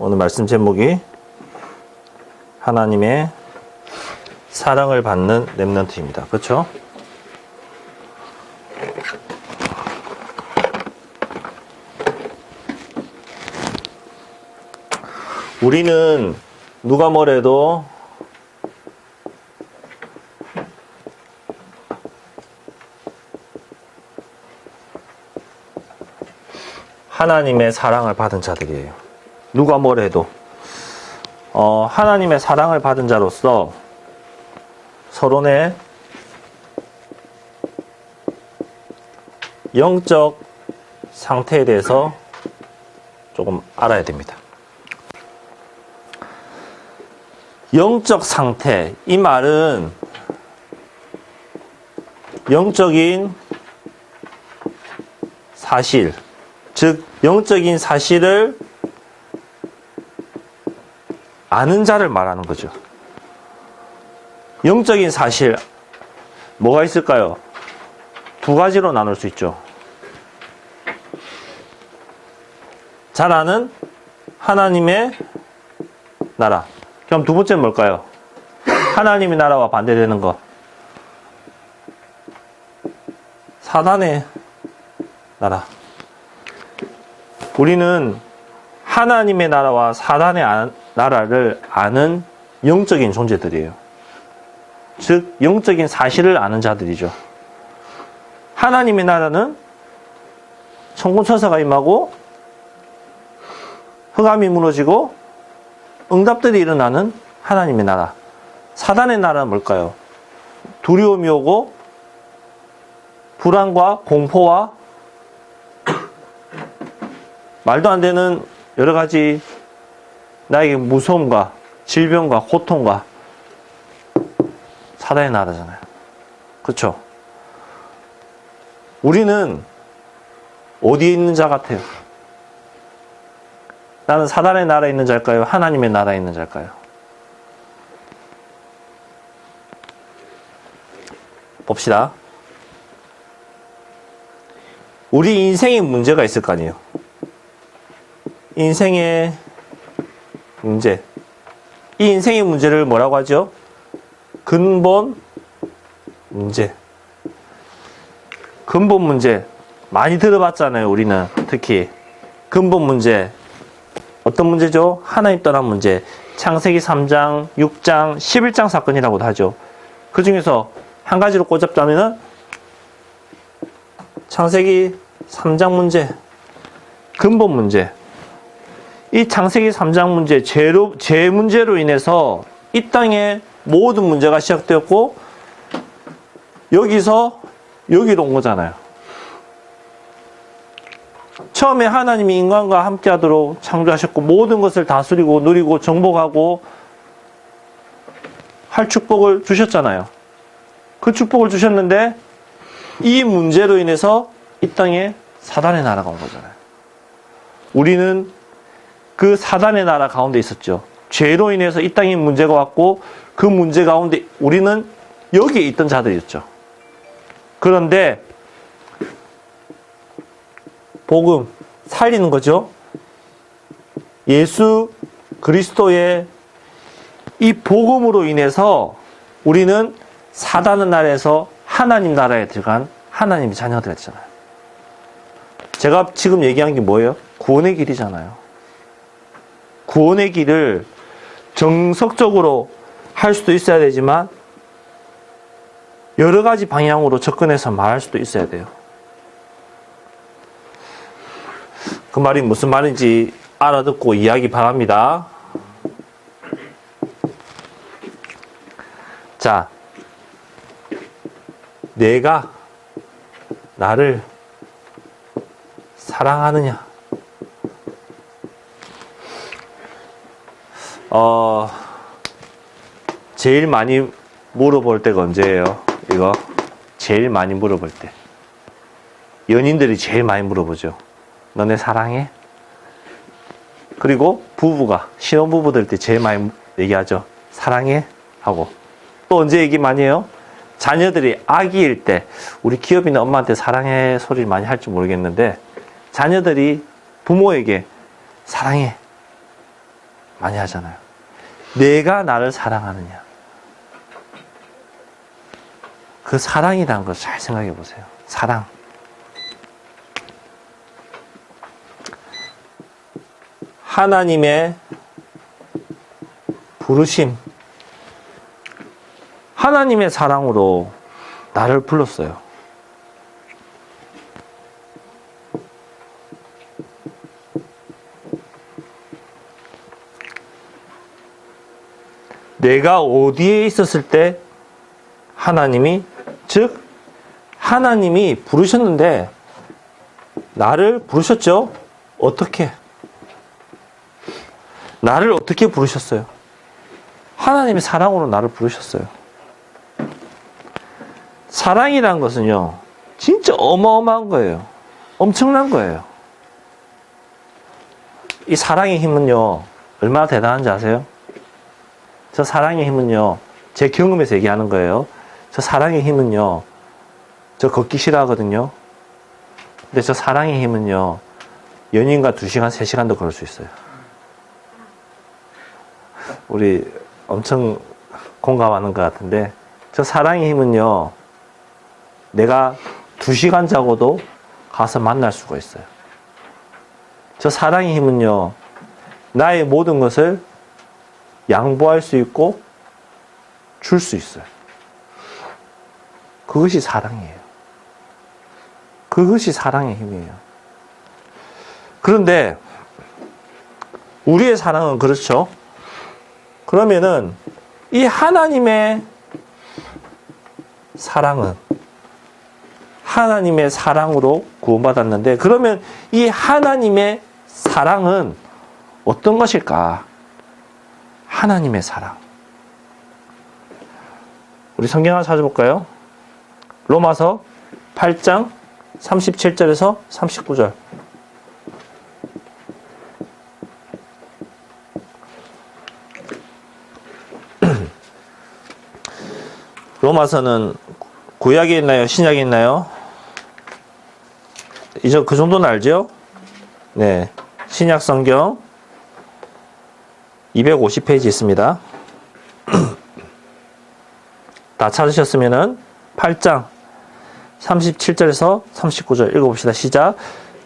오늘 말씀 제목이 하나님의 사랑을 받는 렘넌트입니다. 그렇죠? 우리는 누가 뭐래도 하나님의 사랑을 받은 자들이에요. 누가 뭐래도 하나님의 사랑을 받은 자로서 서로의 영적 상태에 대해서 조금 알아야 됩니다. 영적 상태, 이 말은 영적인 사실, 즉 영적인 사실을 아는 자를 말하는 거죠. 영적인 사실, 뭐가 있을까요? 두 가지로 나눌 수 있죠. 잘 아는 하나님의 나라. 그럼 두 번째는 뭘까요? 하나님의 나라와 반대되는 것. 사단의 나라. 우리는 하나님의 나라와 사단의 나라를 아는 영적인 존재들이에요. 즉 영적인 사실을 아는 자들이죠. 하나님의 나라는 천군천사가 임하고 흑암이 무너지고 응답들이 일어나는 하나님의 나라. 사단의 나라는 뭘까요? 두려움이 오고 불안과 공포와 말도 안 되는 여러 가지 나에게 무서움과 질병과 고통과 사단의 나라잖아요. 그렇죠? 우리는 어디에 있는 자 같아요? 나는 사단의 나라에 있는 자일까요? 하나님의 나라에 있는 자일까요? 봅시다. 우리 인생에 문제가 있을 거 아니에요? 인생의 문제. 이 인생의 문제를 뭐라고 하죠? 근본 문제. 근본 문제. 많이 들어봤잖아요, 우리는. 특히. 근본 문제. 어떤 문제죠? 하나님 떠난 문제. 창세기 3장, 6장, 11장 사건이라고도 하죠. 그 중에서 한 가지로 꽂잡자면은 창세기 3장 문제. 근본 문제. 이 창세기 3장 문제, 죄 문제로 인해서 이 땅에 모든 문제가 시작되었고, 여기서 여기로 온 거잖아요. 처음에 하나님이 인간과 함께 하도록 창조하셨고, 모든 것을 다스리고, 누리고, 정복하고, 할 축복을 주셨잖아요. 그 축복을 주셨는데, 이 문제로 인해서 이 땅에 사단의 나라가 온 거잖아요. 우리는 그 사단의 나라 가운데 있었죠. 죄로 인해서 이 땅에 문제가 왔고 그 문제 가운데 우리는 여기에 있던 자들이었죠. 그런데 복음 살리는 거죠. 예수 그리스도의 이 복음으로 인해서 우리는 사단의 나라에서 하나님 나라에 들어간 하나님의 자녀들 했잖아요. 제가 지금 얘기한 게 뭐예요? 구원의 길이잖아요. 구원의 길을 정석적으로 할 수도 있어야 되지만 여러 가지 방향으로 접근해서 말할 수도 있어야 돼요. 그 말이 무슨 말인지 알아듣고 이해하기 바랍니다. 자, 내가 나를 사랑하느냐? 제일 많이 물어볼 때가 언제예요? 이거 제일 많이 물어볼 때 연인들이 제일 많이 물어보죠. 너네 사랑해? 그리고 부부가 신혼부부들 때 제일 많이 얘기하죠. 사랑해? 하고 또 언제 얘기 많이 해요? 자녀들이 아기일 때 우리 기업이는 엄마한테 사랑해 소리를 많이 할지 모르겠는데 자녀들이 부모에게 사랑해 많이 하잖아요. 내가 나를 사랑하느냐. 그 사랑이라는 걸 잘 생각해 보세요. 사랑. 하나님의 부르심. 하나님의 사랑으로 나를 불렀어요. 내가 어디에 있었을 때 하나님이, 즉 하나님이 부르셨는데 나를 부르셨죠? 어떻게? 나를 어떻게 부르셨어요? 하나님의 사랑으로 나를 부르셨어요. 사랑이란 것은요, 진짜 어마어마한 거예요. 엄청난 거예요. 이 사랑의 힘은요, 얼마나 대단한지 아세요? 저 사랑의 힘은요, 제 경험에서 얘기하는 거예요. 저 사랑의 힘은요, 저 걷기 싫어하거든요. 근데 저 사랑의 힘은요, 연인과 2시간, 3시간도 걸을 수 있어요. 우리 엄청 공감하는 것 같은데, 저 사랑의 힘은요, 내가 2시간 자고도 가서 만날 수가 있어요. 저 사랑의 힘은요, 나의 모든 것을 양보할 수 있고 줄 수 있어요. 그것이 사랑이에요. 그것이 사랑의 힘이에요. 그런데 우리의 사랑은 그렇죠. 그러면은 이 하나님의 사랑은 하나님의 사랑으로 구원받았는데, 그러면 이 하나님의 사랑은 어떤 것일까? 하나님의 사랑. 우리 성경 하나 찾아볼까요? 로마서 8장 37절에서 39절. 로마서는 구약에 있나요? 신약에 있나요? 이제 그 정도는 알죠? 네. 신약 성경 250페이지 있습니다. 다 찾으셨으면은 8장 37절에서 39절 읽어봅시다. 시작.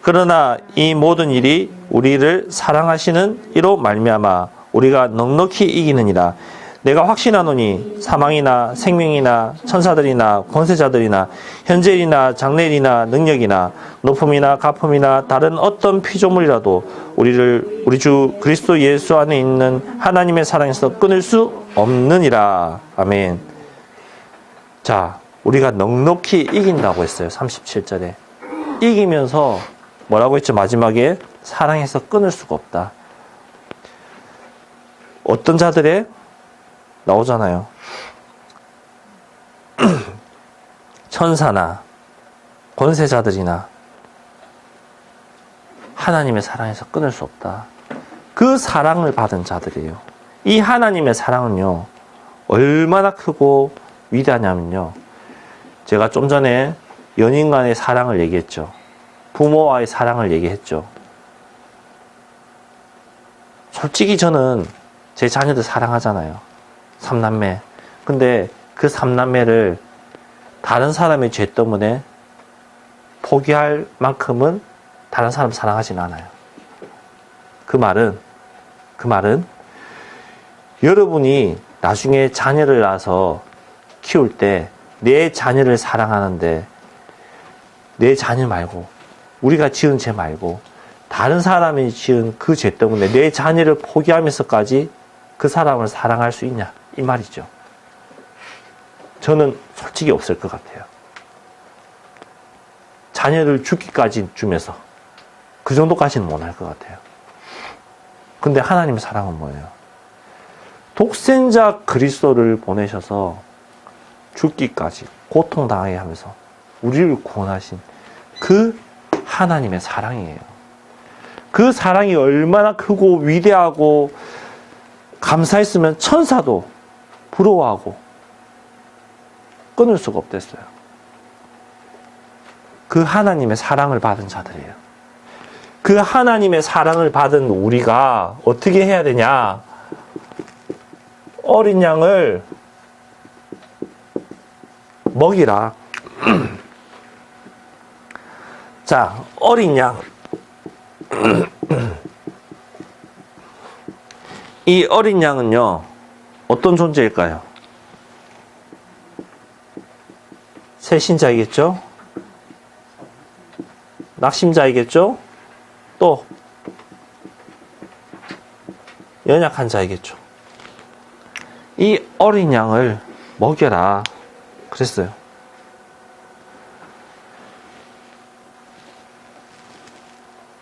그러나 이 모든 일이 우리를 사랑하시는 이로 말미암아 우리가 넉넉히 이기느니라. 내가 확신하노니 사망이나 생명이나 천사들이나 권세자들이나 현재일이나 장래일이나 능력이나 높음이나 가품이나 다른 어떤 피조물이라도 우리 주 그리스도 예수 안에 있는 하나님의 사랑에서 끊을 수 없느니라. 아멘. 자, 우리가 넉넉히 이긴다고 했어요. 37절에. 이기면서 뭐라고 했죠? 마지막에 사랑에서 끊을 수가 없다. 어떤 자들의 나오잖아요. 천사나 권세자들이나 하나님의 사랑에서 끊을 수 없다. 그 사랑을 받은 자들이에요. 이 하나님의 사랑은요, 얼마나 크고 위대하냐면요, 제가 좀 전에 연인 간의 사랑을 얘기했죠. 부모와의 사랑을 얘기했죠. 솔직히 저는 제 자녀들 사랑하잖아요. 3남매. 근데 그 3남매를 다른 사람의 죄 때문에 포기할 만큼은 다른 사람 사랑하진 않아요. 그 말은 여러분이 나중에 자녀를 낳아서 키울 때 내 자녀를 사랑하는데 내 자녀 말고, 우리가 지은 죄 말고 다른 사람이 지은 그 죄 때문에 내 자녀를 포기하면서까지 그 사람을 사랑할 수 있냐, 이 말이죠. 저는 솔직히 없을 것 같아요. 자녀를 죽기까지 주면서 그 정도까지는 못할 것 같아요. 근데 하나님의 사랑은 뭐예요? 독생자 그리스도를 보내셔서 죽기까지 고통당하게 하면서 우리를 구원하신 그 하나님의 사랑이에요. 그 사랑이 얼마나 크고 위대하고 감사했으면 천사도 부러워하고 끊을 수가 없댔어요. 그 하나님의 사랑을 받은 자들이에요. 그 하나님의 사랑을 받은 우리가 어떻게 해야 되냐? 어린 양을 먹이라. 자, 어린 양. 이 어린 양은요, 어떤 존재일까요? 새신자이겠죠? 낙심자이겠죠? 또 연약한 자이겠죠. 이 어린 양을 먹여라 그랬어요.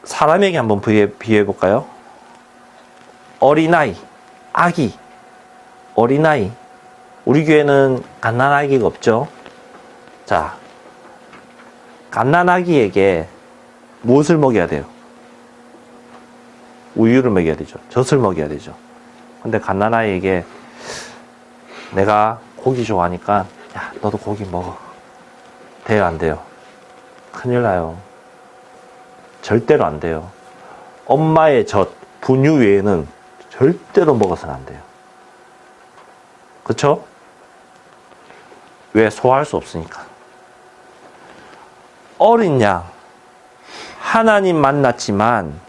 사람에게 한번 비유해 볼까요? 어린아이, 아기, 어린아이. 우리 교회는 갓난아기가 없죠. 자, 갓난아기에게 무엇을 먹여야 돼요? 우유를 먹여야 되죠. 젖을 먹여야 되죠. 근데 갓난아이에게 내가 고기 좋아하니까 야, 너도 고기 먹어. 돼요, 안 돼요? 큰일 나요. 절대로 안 돼요. 엄마의 젖, 분유 외에는 절대로 먹어서는 안 돼요. 그쵸? 왜? 소화할 수 없으니까. 어린 양, 하나님 만났지만,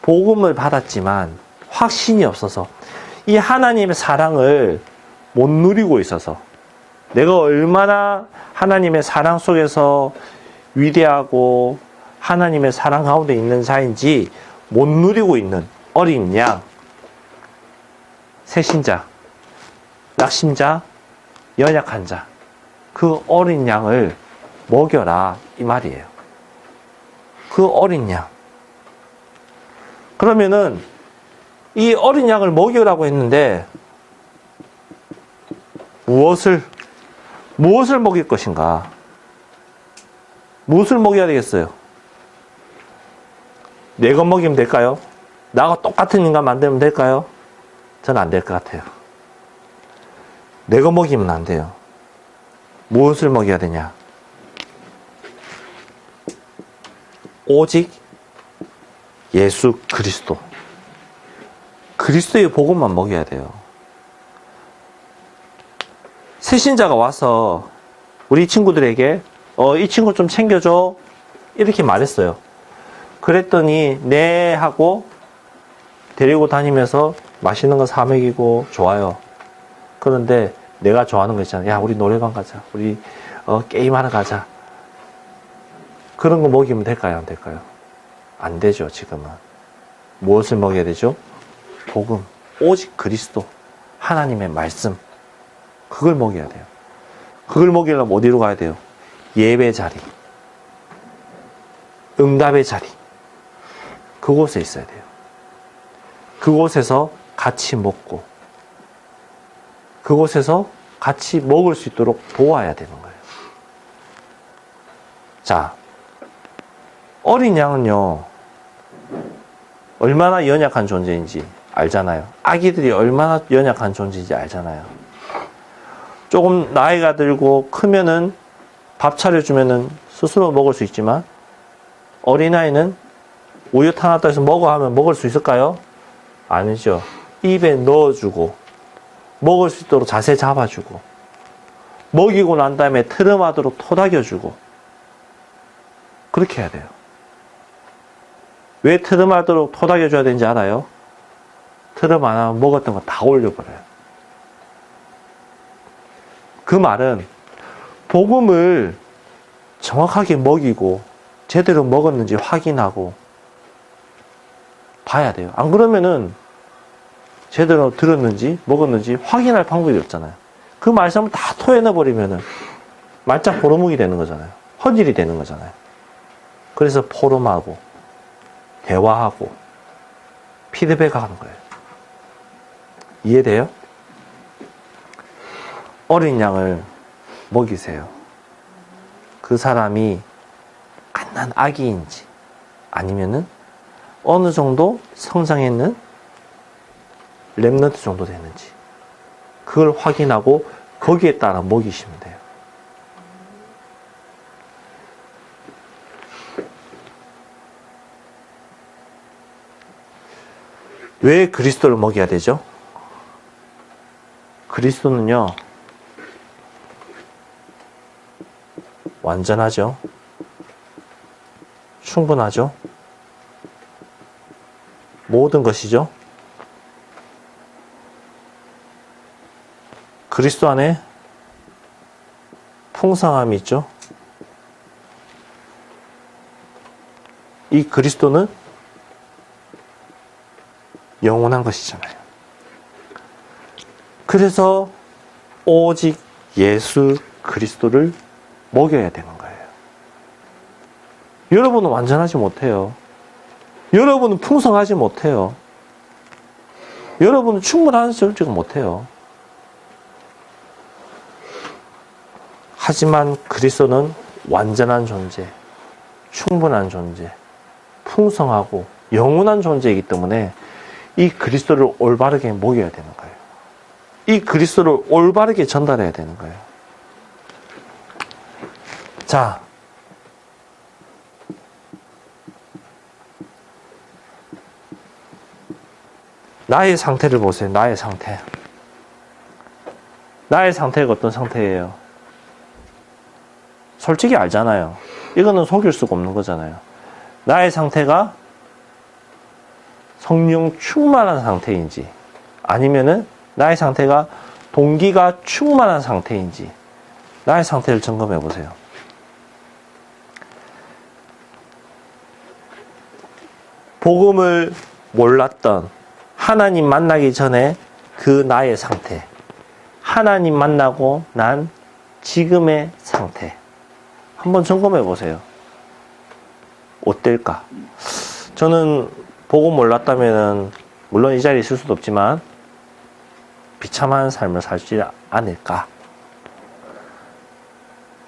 복음을 받았지만, 확신이 없어서, 이 하나님의 사랑을 못 누리고 있어서, 내가 얼마나 하나님의 사랑 속에서 위대하고, 하나님의 사랑 가운데 있는 자인지 못 누리고 있는 어린 양, 새신자, 낙심자, 연약한 자, 그 어린 양을 먹여라 이 말이에요. 그 어린 양. 그러면은 이 어린 양을 먹이라고 했는데 무엇을 먹일 것인가? 무엇을 먹여야 되겠어요? 내 것 먹이면 될까요? 나하고 똑같은 인간 만들면 될까요? 저는 안 될 것 같아요. 내 것 먹이면 안 돼요. 무엇을 먹여야 되냐? 오직 예수 그리스도. 그리스도의 복음만 먹여야 돼요. 새신자가 와서 우리 친구들에게 이 친구 좀 챙겨줘 이렇게 말했어요. 그랬더니 네 하고 데리고 다니면서 맛있는 거 사 먹이고 좋아요. 그런데 내가 좋아하는 거 있잖아. 야, 우리 노래방 가자. 우리 게임하러 가자. 그런 거 먹이면 될까요? 안 될까요? 안 되죠, 지금은. 무엇을 먹여야 되죠? 복음. 오직 그리스도. 하나님의 말씀. 그걸 먹여야 돼요. 그걸 먹이려면 어디로 가야 돼요? 예배 자리. 응답의 자리. 그곳에 있어야 돼요. 그곳에서 같이 먹고, 그곳에서 같이 먹을 수 있도록 도와야 되는 거예요. 자, 어린 양은요, 얼마나 연약한 존재인지 알잖아요. 아기들이 얼마나 연약한 존재인지 알잖아요. 조금 나이가 들고 크면은 밥 차려주면은 스스로 먹을 수 있지만, 어린아이는 우유 타놨다 해서 먹어 하면 먹을 수 있을까요? 아니죠. 입에 넣어주고, 먹을 수 있도록 자세 잡아주고, 먹이고 난 다음에 트름하도록 토닥여주고, 그렇게 해야 돼요. 왜 트름하도록 토닥여줘야 되는지 알아요? 트름 안 하면 먹었던 거 다 올려버려요. 그 말은 복음을 정확하게 먹이고 제대로 먹었는지 확인하고 봐야 돼요. 안 그러면은 제대로 들었는지 먹었는지 확인할 방법이 없잖아요. 그 말씀을 다 토해내버리면은 말짝 보로묵이 되는 거잖아요. 헛일이 되는 거잖아요. 그래서 포럼하고 대화하고 피드백하는 거예요. 이해돼요? 어린 양을 먹이세요. 그 사람이 갓난 아기인지 아니면은 어느 정도 성장했는 렘넌트 정도 되는지 그걸 확인하고 거기에 따라 먹이시면 돼요. 왜 그리스도를 먹여야 되죠? 그리스도는요, 완전하죠. 충분하죠. 모든 것이죠. 그리스도 안에 풍성함이 있죠. 이 그리스도는 영원한 것이잖아요. 그래서 오직 예수 그리스도를 먹여야 되는 거예요. 여러분은 완전하지 못해요. 여러분은 풍성하지 못해요. 여러분은 충분하지 못해요. 하지만 그리스도는 완전한 존재, 충분한 존재, 풍성하고 영원한 존재이기 때문에 이 그리스도를 올바르게 먹여야 되는 거예요. 이 그리스도를 올바르게 전달해야 되는 거예요. 자, 나의 상태를 보세요. 나의 상태. 나의 상태가 어떤 상태예요? 솔직히 알잖아요. 이거는 속일 수가 없는 거잖아요. 나의 상태가 성령 충만한 상태인지, 아니면은 나의 상태가 동기가 충만한 상태인지, 나의 상태를 점검해 보세요. 복음을 몰랐던, 하나님 만나기 전에 그 나의 상태, 하나님 만나고 난 지금의 상태, 한번 점검해 보세요. 어떨까? 저는 복음 몰랐다면은 물론 이 자리에 있을 수도 없지만 비참한 삶을 살지 않을까?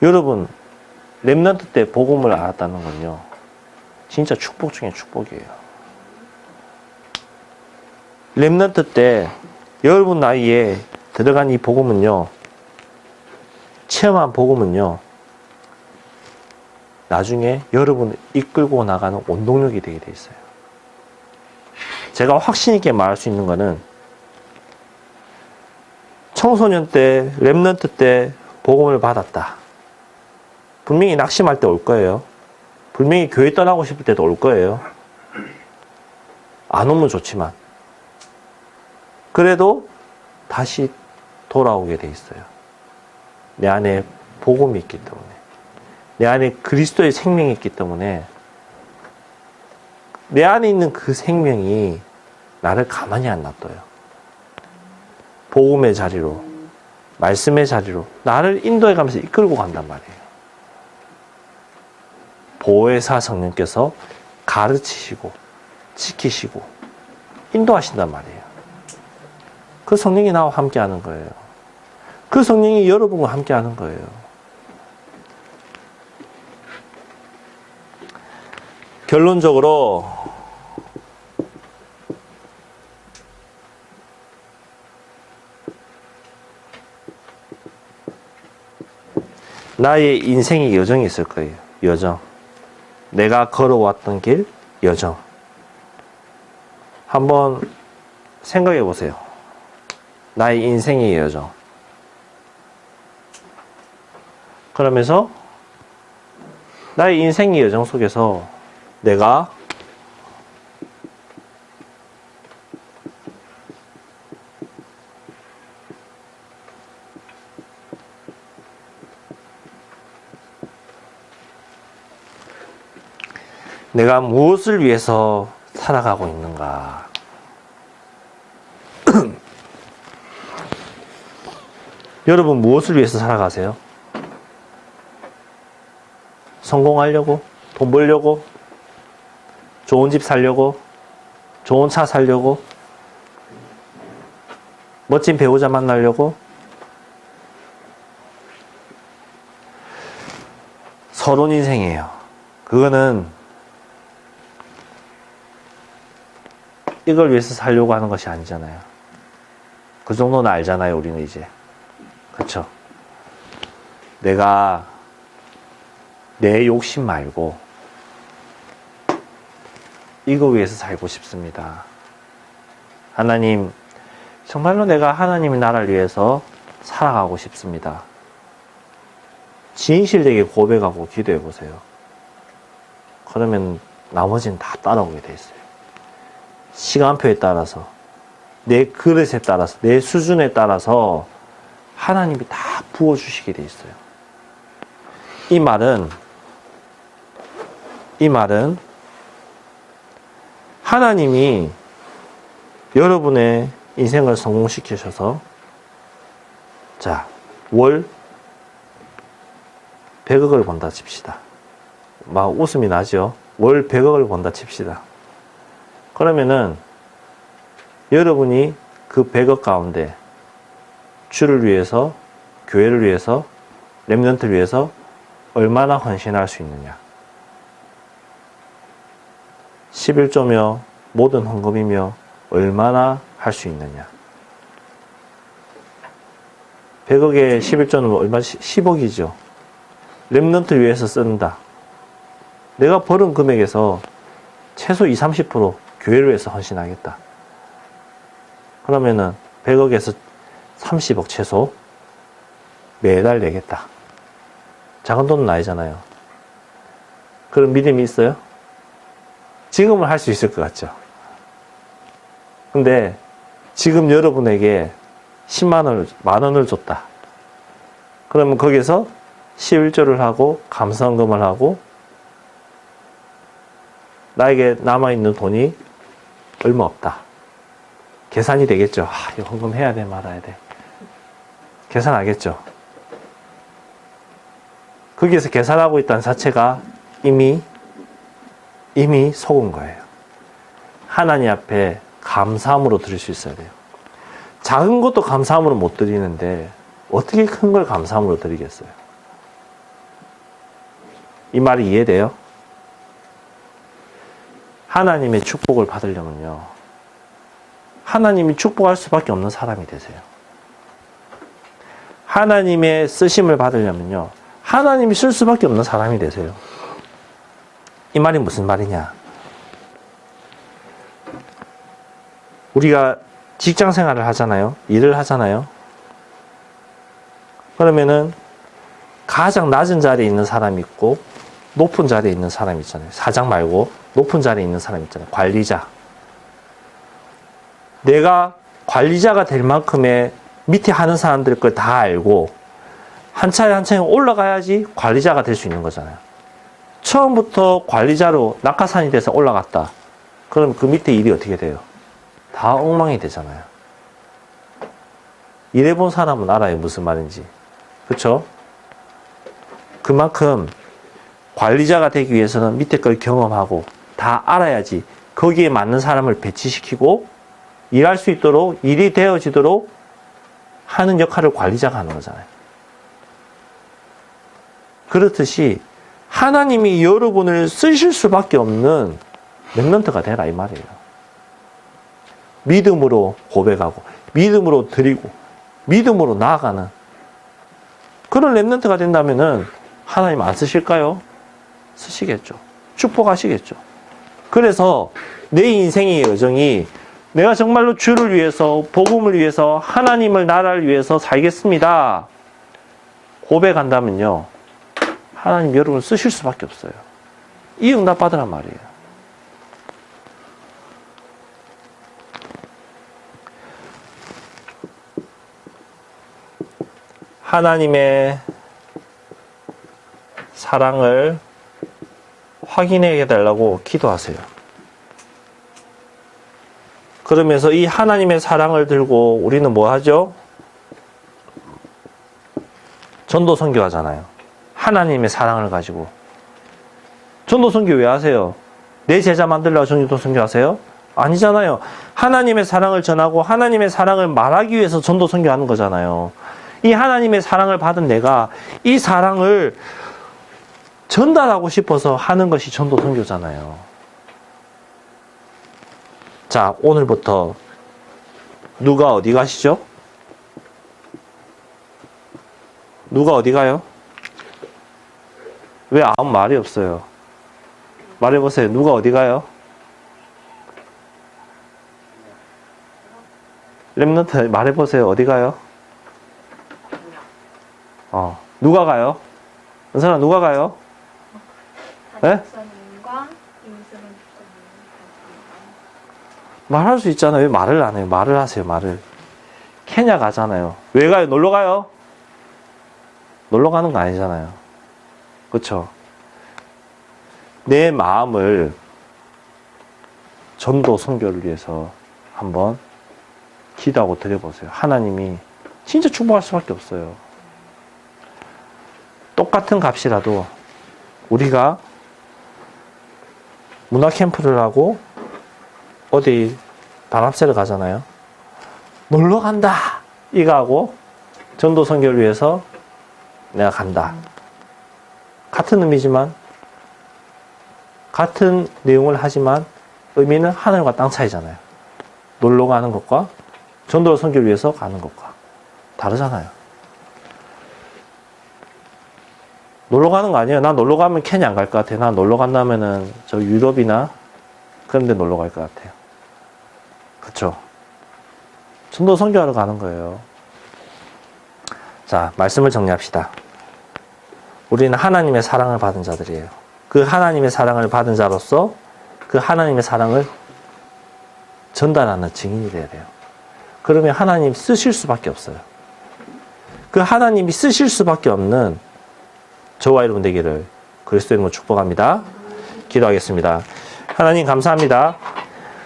여러분, 렘넌트 때 복음을 알았다는 건요, 진짜 축복 중에 축복이에요. 렘넌트 때 여러분 나이에 들어간 이 복음은요, 체험한 복음은요, 나중에 여러분을 이끌고 나가는 원동력이 되게 돼 있어요. 제가 확신 있게 말할 수 있는 거는, 청소년 때, 렘넌트 때 복음을 받았다. 분명히 낙심할 때 올 거예요. 분명히 교회 떠나고 싶을 때도 올 거예요. 안 오면 좋지만. 그래도 다시 돌아오게 돼 있어요. 내 안에 복음이 있기 때문에. 내 안에 그리스도의 생명이 있기 때문에 내 안에 있는 그 생명이 나를 가만히 안 놔둬요. 복음의 자리로, 말씀의 자리로 나를 인도해 가면서 이끌고 간단 말이에요. 보혜사 성령께서 가르치시고 지키시고 인도하신단 말이에요. 그 성령이 나와 함께 하는 거예요. 그 성령이 여러분과 함께 하는 거예요. 결론적으로 나의 인생의 여정이 있을 거예요. 여정. 내가 걸어왔던 길, 여정. 한번 생각해 보세요. 나의 인생의 여정. 그러면서 나의 인생의 여정 속에서 내가 무엇을 위해서 살아가고 있는가? 여러분 무엇을 위해서 살아가세요? 성공하려고? 돈 벌려고? 좋은 집 살려고? 좋은 차 살려고? 멋진 배우자 만나려고? 서론 인생이에요. 그거는 이걸 위해서 살려고 하는 것이 아니잖아요. 그 정도는 알잖아요, 우리는 이제. 그렇죠? 내가 내 욕심 말고 이거 위해서 살고 싶습니다. 하나님, 정말로 내가 하나님의 나라를 위해서 살아가고 싶습니다. 진실되게 고백하고 기도해 보세요. 그러면 나머지는 다 따라오게 돼 있어요. 시간표에 따라서, 내 그릇에 따라서, 내 수준에 따라서 하나님이 다 부어주시게 돼 있어요. 이 말은 하나님이 여러분의 인생을 성공시키셔서 자, 월 100억을 번다 칩시다. 막 웃음이 나죠? 월 100억을 번다 칩시다. 그러면은 여러분이 그 100억 가운데 주를 위해서, 교회를 위해서, 렘넌트를 위해서 얼마나 헌신할 수 있느냐. 11조며 모든 헌금이며 얼마나 할 수 있느냐. 100억에 11조는 얼마? 10억이죠. 렘넌트를 위해서 쓴다. 내가 버는 금액에서 최소 20, 30% 교회를 위해서 헌신하겠다. 그러면은 100억에서 30억 최소 매달 내겠다. 작은 돈은 아니잖아요. 그런 믿음이 있어요? 지금은 할 수 있을 것 같죠? 근데 지금 여러분에게 10만 원을, 만 원을 줬다. 그러면 거기서 11조를 하고 감사헌금을 하고 나에게 남아있는 돈이 얼마 없다. 계산이 되겠죠. 이거 헌금 해야 돼 말아야 돼. 계산하겠죠. 거기에서 계산하고 있다는 자체가 이미 속은 거예요. 하나님 앞에 감사함으로 드릴 수 있어야 돼요. 작은 것도 감사함으로 못 드리는데 어떻게 큰 걸 감사함으로 드리겠어요? 이 말이 이해돼요? 하나님의 축복을 받으려면요, 하나님이 축복할 수밖에 없는 사람이 되세요. 하나님의 쓰심을 받으려면요, 하나님이 쓸 수밖에 없는 사람이 되세요. 이 말이 무슨 말이냐? 우리가 직장 생활을 하잖아요. 일을 하잖아요. 그러면은 가장 낮은 자리에 있는 사람이 있고 높은 자리에 있는 사람이 있잖아요. 사장 말고 높은 자리에 있는 사람이 있잖아요. 관리자. 내가 관리자가 될 만큼의 밑에 하는 사람들 걸 다 알고 한 차례 한 차례 올라가야지 관리자가 될 수 있는 거잖아요. 처음부터 관리자로 낙하산이 돼서 올라갔다. 그럼 그 밑에 일이 어떻게 돼요? 다 엉망이 되잖아요. 일해본 사람은 알아요. 무슨 말인지. 그렇죠? 그만큼 관리자가 되기 위해서는 밑에 걸 경험하고 다 알아야지 거기에 맞는 사람을 배치시키고 일할 수 있도록, 일이 되어지도록 하는 역할을 관리자가 하는 거잖아요. 그렇듯이 하나님이 여러분을 쓰실 수밖에 없는 렘넌트가 되라 이 말이에요. 믿음으로 고백하고 믿음으로 드리고 믿음으로 나아가는 그런 렘넌트가 된다면은 하나님 안 쓰실까요? 쓰시겠죠. 축복하시겠죠. 그래서 내 인생의 여정이 내가 정말로 주를 위해서, 복음을 위해서, 하나님을 나라를 위해서 살겠습니다. 고백한다면요, 하나님 여러분 쓰실 수밖에 없어요. 이 응답 받으란 말이에요. 하나님의 사랑을 확인해 달라고 기도하세요. 그러면서 이 하나님의 사랑을 들고 우리는 뭐 하죠? 전도 선교하잖아요. 하나님의 사랑을 가지고. 전도 선교 왜 하세요? 내 제자 만들려고 전도 선교하세요? 아니잖아요. 하나님의 사랑을 전하고 하나님의 사랑을 말하기 위해서 전도 선교하는 거잖아요. 이 하나님의 사랑을 받은 내가 이 사랑을 전달하고 싶어서 하는 것이 전도 선교잖아요. 자, 오늘부터 누가 어디 가시죠? 누가 어디 가요? 왜 아무 말이 없어요? 말해보세요. 누가 어디 가요? 렘넌트 말해보세요. 어디 가요? 누가 가요? 은선아, 누가 가요? 네? 목사님과 임승은 목사님. 말할 수 있잖아요. 왜 말을 안 해요? 말을 하세요, 말을. 케냐 가잖아요. 왜 가요? 놀러 가요? 놀러 가는 거 아니잖아요. 그쵸? 내 마음을 전도 선교를 위해서 한번 기도하고 드려보세요. 하나님이 진짜 축복할 수밖에 없어요. 똑같은 값이라도 우리가 문화 캠프를 하고 어디 단합세를 가잖아요. 놀러 간다! 이거 하고 전도 선교를 위해서 내가 간다. 같은 의미지만 같은 내용을 하지만 의미는 하늘과 땅 차이잖아요. 놀러 가는 것과 전도 선교를 위해서 가는 것과 다르잖아요. 놀러 가는 거 아니에요. 나 놀러 가면 케냐 안 갈 것 같아요. 나 놀러 간다면은 저 유럽이나 그런 데 놀러 갈 것 같아요. 그쵸? 전도 선교하러 가는 거예요. 자, 말씀을 정리합시다. 우리는 하나님의 사랑을 받은 자들이에요. 그 하나님의 사랑을 받은 자로서 그 하나님의 사랑을 전달하는 증인이 돼야 돼요. 그러면 하나님 쓰실 수밖에 없어요. 그 하나님이 쓰실 수밖에 없는 저와 여러분 되기를 그리스도의 이름으로 축복합니다. 기도하겠습니다. 하나님 감사합니다.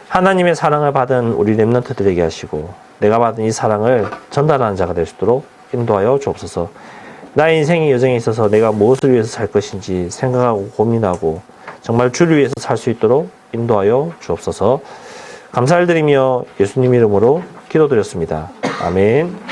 하나님의 사랑을 받은 우리 렘넌트들에게 하시고 내가 받은 이 사랑을 전달하는 자가 될 수 있도록 인도하여 주옵소서. 나의 인생의 여정에 있어서 내가 무엇을 위해서 살 것인지 생각하고 고민하고 정말 주를 위해서 살 수 있도록 인도하여 주옵소서. 감사를 드리며 예수님 이름으로 기도드렸습니다. 아멘.